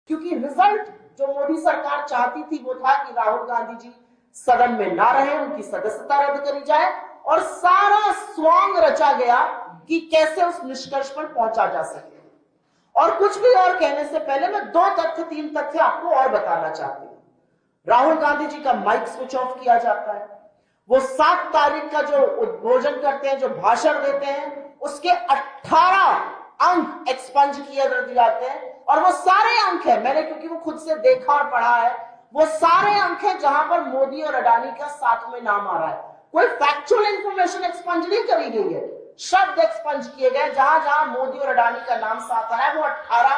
क्योंकि रिजल्ट जो मोदी सरकार चाहती थी वो था कि राहुल गांधी जी सदन में ना रहे, उनकी सदस्यता रद्द करी जाए, और सारा स्वांग रचा गया कि कैसे उस निष्कर्ष पर पहुंचा जा सके। और कुछ भी और कहने से पहले मैं 2-3 तथ्य आपको और बताना चाहती हूं। राहुल गांधी जी का माइक स्विच ऑफ किया जाता है। वो 7 तारीख का जो उद्बोधन करते हैं, जो भाषण देते हैं, उसके 18 अंक एक्सपंज किए जाते हैं। और वो सारे अंक है, मैंने क्योंकि वो खुद से देखा और पढ़ा है, वो सारे अंक है जहां पर मोदी और अडानी का साथ में नाम आ रहा है। कोई फैक्चुअल इंफॉर्मेशन एक्सपंज नहीं करी गई है, शब्द एक्सपंज किए गए। जहां जहां मोदी और अडानी का नाम साथ आ रहा है वो 18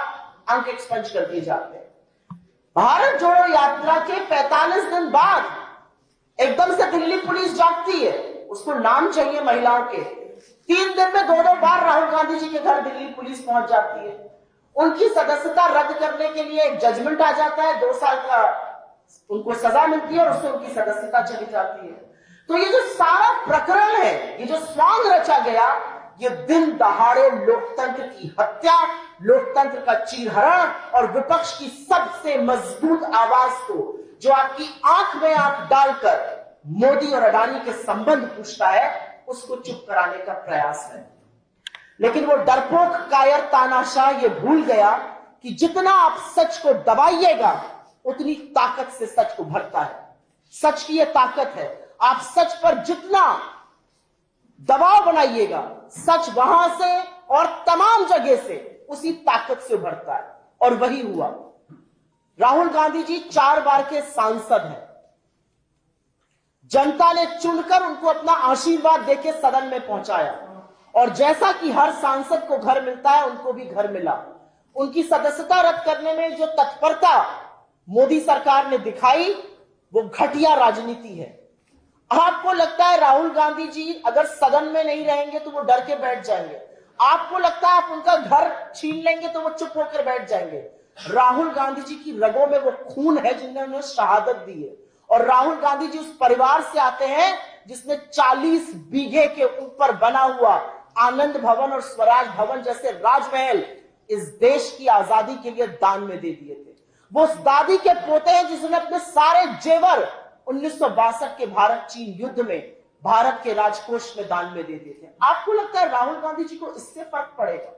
अंक एक्सपंज कर दिए जाते हैं। भारत जोड़ो यात्रा के 45 दिन बाद एकदम से दिल्ली पुलिस जागती है, उसको नाम चाहिए महिलाओं के। 3 दिन में 2-2 बार राहुल गांधी जी के घर दिल्ली पुलिस पहुंच जाती है। उनकी सदस्यता रद्द करने के लिए एक जजमेंट आ जाता है, 2 साल का उनको सजा मिलती है और उससे उनकी सदस्यता चली जाती है। तो ये जो सारा प्रकरण है, ये जो स्वांग रचा गया, ये दिन दहाड़े लोकतंत्र की हत्या, लोकतंत्र का चीरहरण और विपक्ष की सबसे मजबूत आवाज को, जो आपकी आंख में आंख डालकर मोदी और अडानी के संबंध पूछता है, उसको चुप कराने का प्रयास है। लेकिन वो डरपोक कायर तानाशाह ये भूल गया कि जितना आप सच को दबाइएगा उतनी ताकत से सच को भरता है। सच की ये ताकत है, आप सच पर जितना दबाव बनाइएगा, सच वहां से और तमाम जगह से उसी ताकत से उभरता है। और वही हुआ। राहुल गांधी जी 4 बार के सांसद हैं। जनता ने चुनकर उनको अपना आशीर्वाद देके सदन में पहुंचाया, और जैसा कि हर सांसद को घर मिलता है, उनको भी घर मिला। उनकी सदस्यता रद्द करने में जो तत्परता मोदी सरकार ने दिखाई, वो घटिया राजनीति है। आपको लगता है राहुल गांधी जी अगर सदन में नहीं रहेंगे तो वो डर के बैठ जाएंगे। आपको लगता है आप उनका घर छीन लेंगे तो वो चुप होकर बैठ जाएंगे। राहुल गांधी जी की रगों में वो खून है जिन्होंने शहादत दी है। और राहुल गांधी जी उस परिवार से आते हैं जिसने 40 बीघे के ऊपर बना हुआ आनंद भवन और स्वराज भवन जैसे राजमहल इस देश की आजादी के लिए दान में दे दिए थे। वो उस दादी के पोते हैं जिसने अपने सारे जेवर 1962 के भारत चीन युद्ध में भारत के राजकोष में दान में दे दिए थे। आपको लगता है राहुल गांधी जी को इससे फर्क पड़ेगा?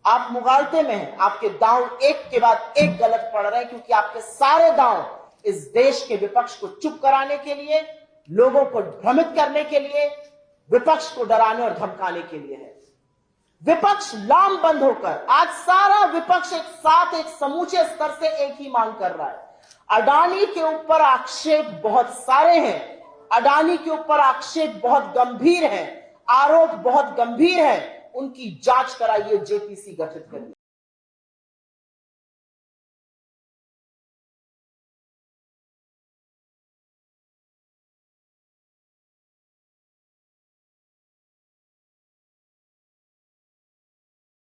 आप मुगालते में हैं, आपके दांव एक के बाद एक गलत पड़ रहे हैं, क्योंकि आपके सारे दांव इस देश के विपक्ष को चुप कराने के लिए, लोगों को भ्रमित करने के लिए, विपक्ष को डराने और धमकाने के लिए है। विपक्ष लामबंद होकर आज सारा विपक्ष एक साथ एक समूचे स्तर से एक ही मांग कर रहा है। अडानी के ऊपर आक्षेप बहुत सारे हैं, अडानी के ऊपर आक्षेप बहुत गंभीर हैं, आरोप बहुत गंभीर हैं, उनकी जांच कराइए, जेपीसी गठित करिए।